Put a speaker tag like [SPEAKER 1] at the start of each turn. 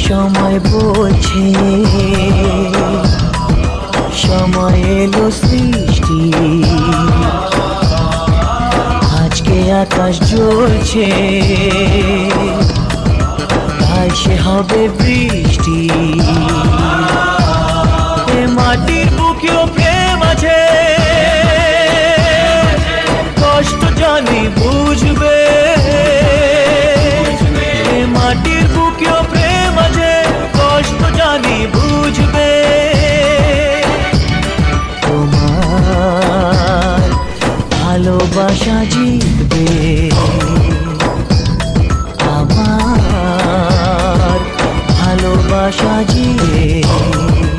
[SPEAKER 1] সময় বলছে সময় এলো সৃষ্টি, আজকে আকাশ জ্বলছে তাই সে হবে বৃষ্টি। এ মাটির বুকেও প্রেম আছে, কষ্ট জানি বুঝবে। এ মাটির বুকেও প্রেম আছে, কষ্ট জানি বুঝবে। তোমার ভালোবাসা জিতবে, আমার ভালোবাসা জিতবে।